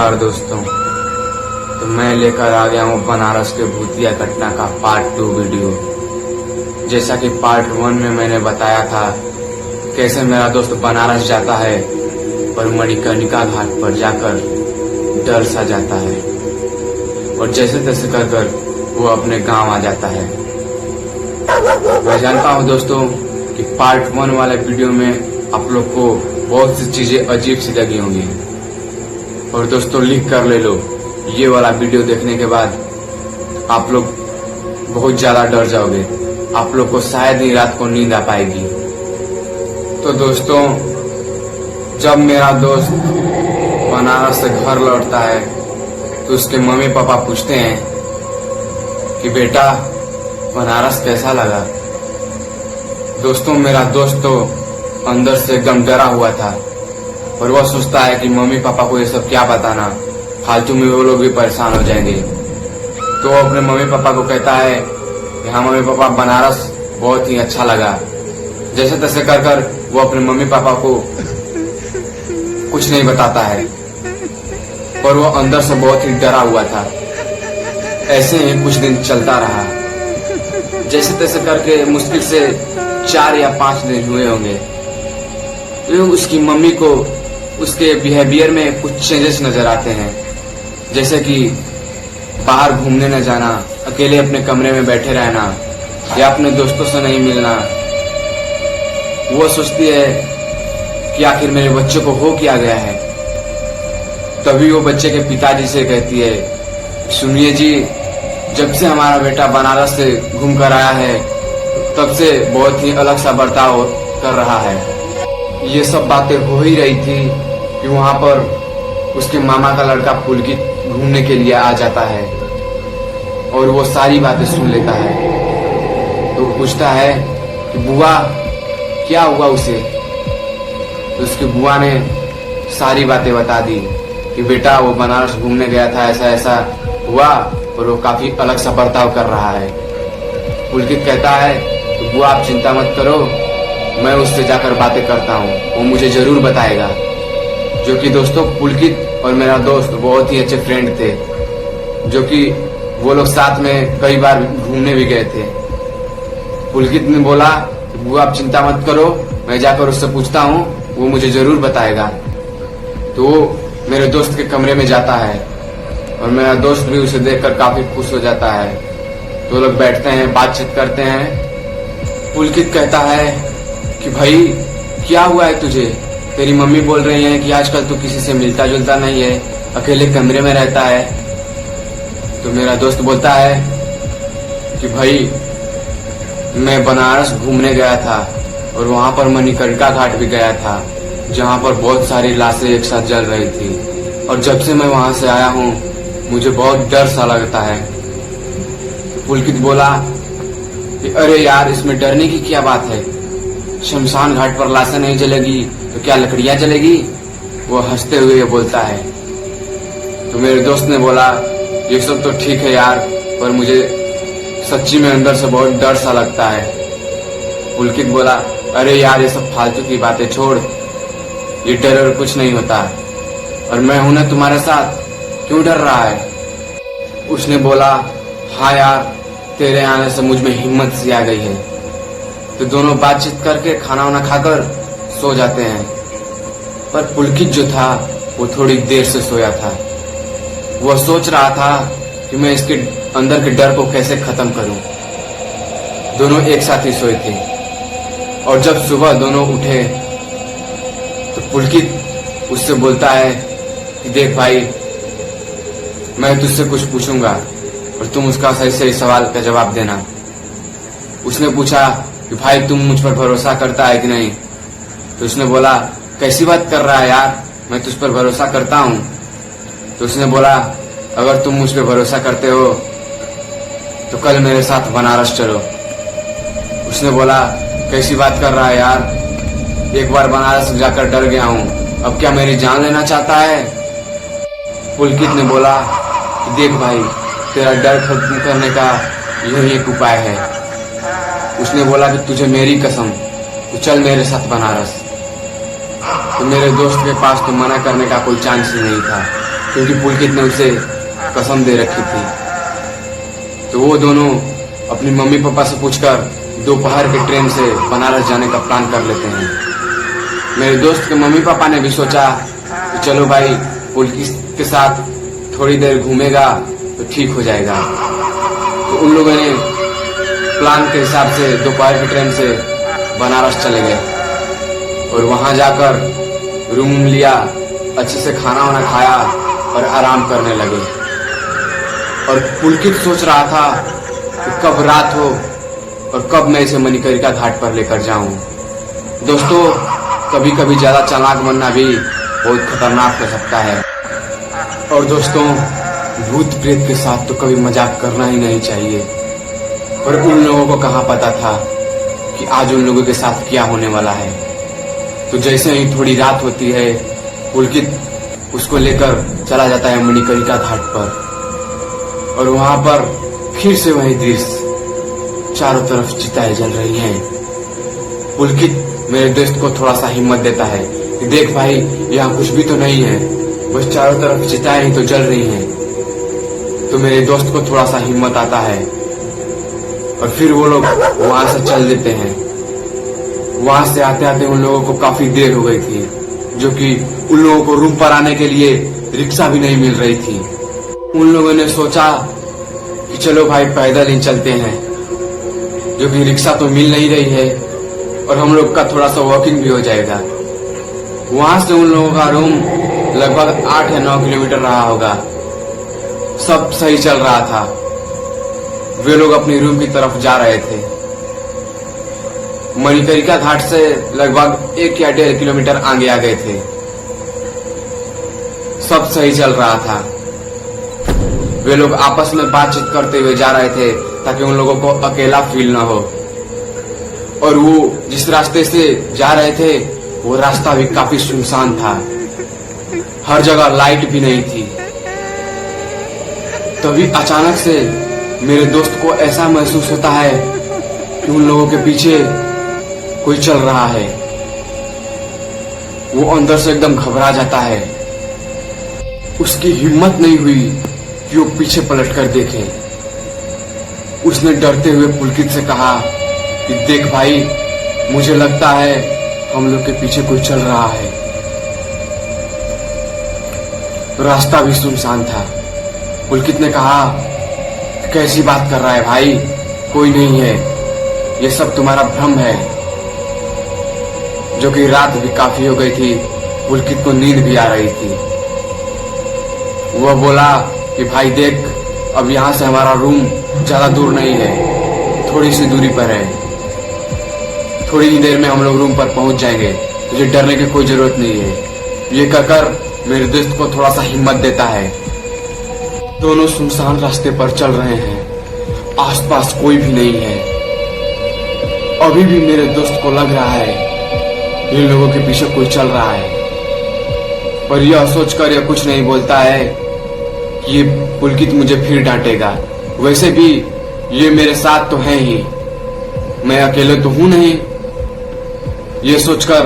नमस्कार दोस्तों। तो मैं लेकर आ गया हूँ बनारस के भूतिया घटना का पार्ट 2 वीडियो। जैसा कि पार्ट 1 में मैंने बताया था कैसे मेरा दोस्त बनारस जाता है और मणिकर्णिका घाट पर जाकर डर सा जाता है और जैसे तैसे कर वो अपने गांव आ जाता है। मैं जानता हूँ दोस्तों कि पार्ट 1 वाले वीडियो में आप लोग को बहुत सी चीजें अजीब सी लगी होंगी और दोस्तों लिख कर ले लो, ये वाला वीडियो देखने के बाद आप लोग बहुत ज्यादा डर जाओगे। आप लोग को शायद ही रात को नींद आ पाएगी। तो दोस्तों, जब मेरा दोस्त बनारस से घर लौटता है तो उसके मम्मी पापा पूछते हैं कि बेटा बनारस कैसा लगा। दोस्तों, मेरा दोस्त तो अंदर से एकदम डरा हुआ था और वह सोचता है कि मम्मी पापा को ये सब क्या बताना, फालतू में वो लोग भी परेशान हो जाएंगे। तो वो अपने मम्मी पापा को कहता है कि हाँ मम्मी पापा, बनारस बहुत ही अच्छा लगा। जैसे तैसे कर वो अपने मम्मी पापा को कुछ नहीं बताता है और वो अंदर से बहुत ही डरा हुआ था। ऐसे ही कुछ दिन चलता रहा। जैसे तैसे करके मुश्किल से 4 या 5 दिन हुए होंगे। तो उसकी मम्मी को उसके बिहेवियर में कुछ चेंजेस नजर आते हैं, जैसे कि बाहर घूमने न जाना, अकेले अपने कमरे में बैठे रहना या अपने दोस्तों से नहीं मिलना। वो सोचती है कि आखिर मेरे बच्चे को हो क्या गया है। तभी वो बच्चे के पिताजी से कहती है, सुनिए जी, जब से हमारा बेटा बनारस से घूम कर आया है तब से बहुत ही अलग सा बर्ताव कर रहा है। ये सब बातें हो ही रही थी कि वहां पर उसके मामा का लड़का पुलकित घूमने के लिए आ जाता है और वो सारी बातें सुन लेता है। तो पूछता है कि बुआ क्या हुआ उसे। तो उसकी बुआ ने सारी बातें बता दी कि बेटा वो बनारस घूमने गया था, ऐसा ऐसा हुआ और वो काफी अलग सा बर्ताव कर रहा है। पुलकित कहता है कि बुआ आप चिंता मत करो, मैं उससे जाकर बातें करता हूँ, वो मुझे जरूर बताएगा। जो कि दोस्तों, पुलकित और मेरा दोस्त बहुत ही अच्छे फ्रेंड थे, जो कि वो लोग साथ में कई बार घूमने भी गए थे। पुलकित ने बोला बुआ आप चिंता मत करो, मैं जाकर उससे पूछता हूँ, वो मुझे जरूर बताएगा। तो वो मेरे दोस्त के कमरे में जाता है और मेरा दोस्त भी उसे देखकर काफी खुश हो जाता है। तो लोग बैठते हैं, बातचीत करते हैं। पुलकित कहता है कि भाई क्या हुआ है तुझे, तेरी मम्मी बोल रही है कि आजकल तू किसी से मिलता जुलता नहीं है, अकेले कमरे में रहता है। तो मेरा दोस्त बोलता है कि भाई मैं बनारस घूमने गया था और वहां पर मणिकर्णिका घाट भी गया था, जहां पर बहुत सारी लाशें एक साथ जल रही थी और जब से मैं वहां से आया हूँ मुझे बहुत डर सा लगता है। तो पुलकित बोला कि अरे यार, इसमें डरने की क्या बात है, शमशान घाट पर लाशें नहीं जलेगी तो क्या लकड़ियां जलेगी। वो हंसते हुए बोलता है। तो मेरे दोस्त ने बोला ये सब तो ठीक है यार, पर मुझे सच्ची में अंदर से बहुत डर सा लगता है। पुलकित बोला अरे यार, ये सब फालतू की बातें छोड़, ये डर और कुछ नहीं होता और मैं हूं ना तुम्हारे साथ, क्यों डर रहा है। उसने बोला हाँ यार, तेरे आने से मुझ में हिम्मत सी आ गई है। तो दोनों बातचीत करके खाना वाना खाकर सो जाते हैं। पर पुलकित जो था वो थोड़ी देर से सोया था। वह सोच रहा था कि मैं इसके अंदर के डर को कैसे खत्म करूं। दोनों एक साथ ही सोए थे और जब सुबह दोनों उठे तो पुलकित उससे बोलता है कि देख भाई, मैं तुझसे कुछ पूछूंगा और तुम उसका सही सही सवाल का जवाब देना। उसने पूछा कि भाई तुम मुझ पर भरोसा करता है कि नहीं। तो उसने बोला कैसी बात कर रहा है यार, मैं तुझ पर भरोसा करता हूँ। तो उसने बोला अगर तुम मुझ पर भरोसा करते हो तो कल मेरे साथ बनारस चलो। उसने बोला कैसी बात कर रहा है यार, एक बार बनारस जाकर डर गया हूँ, अब क्या मेरी जान लेना चाहता है। पुलकित ने बोला कि देख भाई, तेरा डर खत्म करने का यही एक उपाय है। उसने बोला कि तुझे मेरी कसम, तो चल मेरे साथ बनारस। तो मेरे दोस्त के पास तो मना करने का कोई चांस ही नहीं था। क्योंकि पुलकित ने उसे कसम दे रखी थी। तो वो दोनों अपनी मम्मी पापा से पूछकर दोपहर के ट्रेन से बनारस जाने का प्लान कर लेते हैं। मेरे दोस्त के मम्मी पापा ने भी सोचा कि चलो भाई पुलकित के साथ थोड़ी देर घूमेगा तो ठीक हो जाएगा। तो उन लोगों ने प्लान के हिसाब से दोपहर की ट्रेन से बनारस चले गए और वहां जाकर रूम लिया, अच्छे से खाना वाना खाया और आराम करने लगे। और पुलकित सोच रहा था कि कब रात हो और कब मैं इसे मणिकर्णिका घाट पर लेकर जाऊं। दोस्तों, कभी कभी ज्यादा चालाक बनना भी बहुत खतरनाक हो सकता है। और दोस्तों, भूत प्रेत के साथ तो कभी मजाक करना ही नहीं चाहिए। पर उन लोगों को कहाँ पता था कि आज उन लोगों के साथ क्या होने वाला है। तो जैसे ही थोड़ी रात होती है, पुलकित उसको लेकर चला जाता है मणिकर्णिका घाट पर। और वहां पर फिर से वही दृश्य, चारों तरफ चिताएं जल रही हैं। पुलकित मेरे दोस्त को थोड़ा सा हिम्मत देता है कि देख भाई, यहाँ कुछ भी तो नहीं है, बस चारों तरफ चिताएं ही तो जल रही हैं। तो मेरे दोस्त को थोड़ा सा हिम्मत आता है और फिर वो लोग वहां से चल देते हैं। वहां से आते आते उन लोगों को काफी देर हो गई थी, जो कि उन लोगों को रूम पर आने के लिए रिक्शा भी नहीं मिल रही थी। उन लोगों ने सोचा कि चलो भाई पैदल ही चलते हैं, जो कि रिक्शा तो मिल नहीं रही है और हम लोग का थोड़ा सा वॉकिंग भी हो जाएगा। वहां से उन लोगों का रूम लगभग 8 या 9 किलोमीटर रहा होगा। सब सही चल रहा था। वे लोग अपनी रूम की तरफ जा रहे थे। मणिकर्णिका घाट से लगभग 1 या 1.5 किलोमीटर आगे आ गए थे। सब सही चल रहा था। वे लोग आपस में बातचीत करते हुए जा रहे थे ताकि उन लोगों को अकेला फील ना हो। और वो जिस रास्ते से जा रहे थे वो रास्ता भी काफी सुनसान था, हर जगह लाइट भी नहीं थी। तभी अचानक से मेरे दोस्त को ऐसा महसूस होता है कि उन लोगों के पीछे कोई चल रहा है। वो अंदर से एकदम घबरा जाता है। उसकी हिम्मत नहीं हुई कि वो पीछे पलट कर देखे। उसने डरते हुए पुलकित से कहा कि देख भाई, मुझे लगता है हम लोग के पीछे कोई चल रहा है। रास्ता भी सुनसान था। पुलकित ने कहा, कैसी बात कर रहा है भाई, कोई नहीं है, ये सब तुम्हारा भ्रम है। जो कि रात भी काफी हो गई थी, पुलकित को नींद भी आ रही थी। वह बोला कि भाई देख, अब यहाँ से हमारा रूम ज्यादा दूर नहीं है, थोड़ी सी दूरी पर है। थोड़ी ही देर में हम लोग रूम पर पहुंच जाएंगे, तुझे डरने की कोई जरूरत नहीं है। ये कहकर मेरे दोस्त को थोड़ा सा हिम्मत देता है। दोनों सुनसान रास्ते पर चल रहे हैं, आसपास कोई भी नहीं है। अभी भी मेरे दोस्त को लग रहा है इन लोगों के पीछे कोई चल रहा है, पर यह सोचकर यह कुछ नहीं बोलता है कि ये पुलकित मुझे फिर डांटेगा। वैसे भी ये मेरे साथ तो है ही, मैं अकेले तो हूं नहीं। ये सोचकर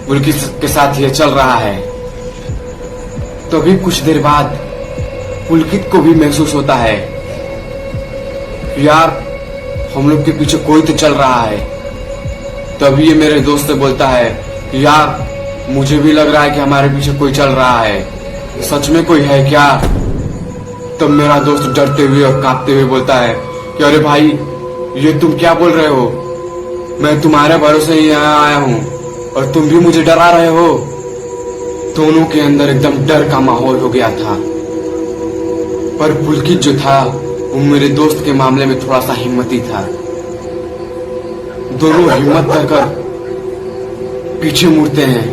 पुलकित के साथ ये चल रहा है। तो भी कुछ देर बाद पुलकित को भी महसूस होता है, यार हम लोग के पीछे कोई तो चल रहा है। तभी ये मेरे दोस्त से बोलता है, यार मुझे भी लग रहा है कि हमारे पीछे कोई चल रहा है, सच में कोई है क्या? तब मेरा दोस्त डरते हुए और कांपते हुए बोलता है कि अरे भाई, ये तुम क्या बोल रहे हो? मैं तुम्हारे भरोसे ही यहाँ आया हूँ और तुम भी मुझे डरा रहे हो। दोनों के अंदर एकदम डर का माहौल हो गया था। पर पुलकित जो था वो मेरे दोस्त के मामले में थोड़ा सा हिम्मती था। दोनों हिम्मत कर पीछे मुड़ते हैं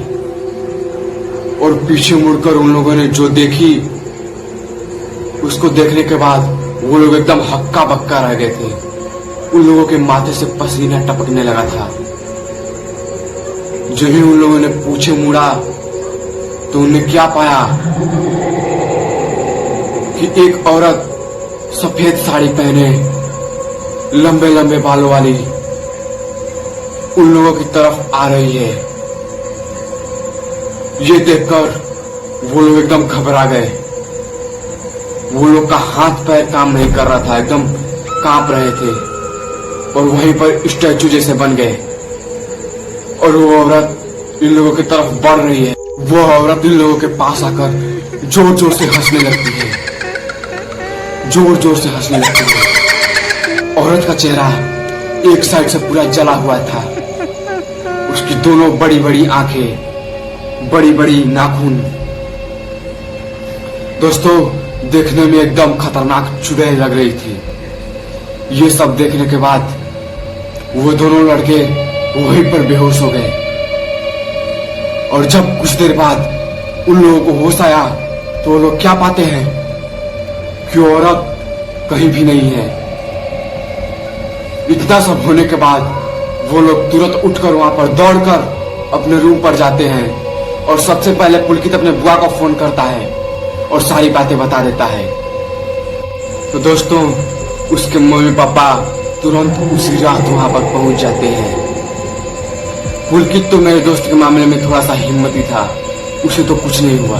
और पीछे मुड़कर उन लोगों ने जो देखी, उसको देखने के बाद वो लोग एकदम हक्का बक्का रह गए थे। उन लोगों के माथे से पसीना टपकने लगा था। जब ही उन लोगों ने पीछे मुड़ा तो उन्हें क्या पाया कि एक औरत सफेद साड़ी पहने, लंबे लंबे बालों वाली उन लोगों की तरफ आ रही है। ये देखकर वो लोग एकदम घबरा गए। वो लोग का हाथ पैर काम नहीं कर रहा था, एकदम कांप रहे थे और वहीं पर स्टैचू जैसे बन गए। और वो औरत इन लोगों की तरफ बढ़ रही है। वो औरत इन लोगों के पास आकर जोर जोर से हंसने लगती है, जोर जोर से हंसने लगती है। औरत का चेहरा एक साइड से पूरा जला हुआ था। उसकी दोनों बड़ी बड़ी आंखें, बड़ी बड़ी नाखून, दोस्तों देखने में एकदम खतरनाक चुड़ैल लग रही थी। ये सब देखने के बाद वो दोनों लड़के वहीं पर बेहोश हो गए। और जब कुछ देर बाद उन लोगों को होश आया तो वो लोग क्या पाते हैं कि औरत कहीं भी नहीं है। इतना सब होने के बाद वो लोग तुरंत उठकर वहां पर दौड़कर अपने रूम पर जाते हैं और सबसे पहले पुलकित अपने बुआ को फोन करता है और सारी बातें बता देता है। तो दोस्तों उसके मम्मी पापा तुरंत उसी रात वहां पर पहुंच जाते हैं। पुलकित तो मेरे दोस्त के मामले में थोड़ा सा हिम्मती था, उसे तो कुछ नहीं हुआ,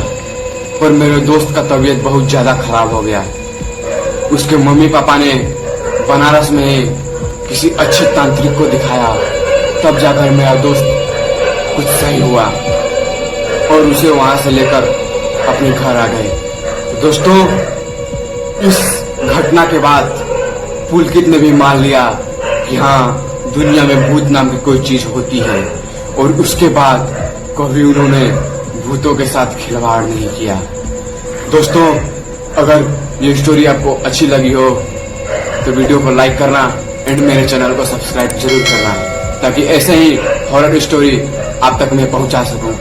पर मेरे दोस्त का तबीयत बहुत ज्यादा खराब हो गया। उसके मम्मी पापा ने बनारस में किसी अच्छे तांत्रिक को दिखाया, तब जाकर मेरा दोस्त कुछ सही हुआ और उसे वहां से लेकर अपने घर आ गए। तो दोस्तों इस घटना के बाद पुलकित ने भी मान लिया कि हाँ दुनिया में भूत नाम की कोई चीज होती है, और उसके बाद कभी उन्होंने भूतों के साथ खिलवाड़ नहीं किया। दोस्तों अगर ये स्टोरी आपको अच्छी लगी हो तो वीडियो को लाइक करना एंड मेरे चैनल को सब्सक्राइब जरूर करना, ताकि ऐसे ही हॉरर स्टोरी आप तक मैं पहुंचा सकूं।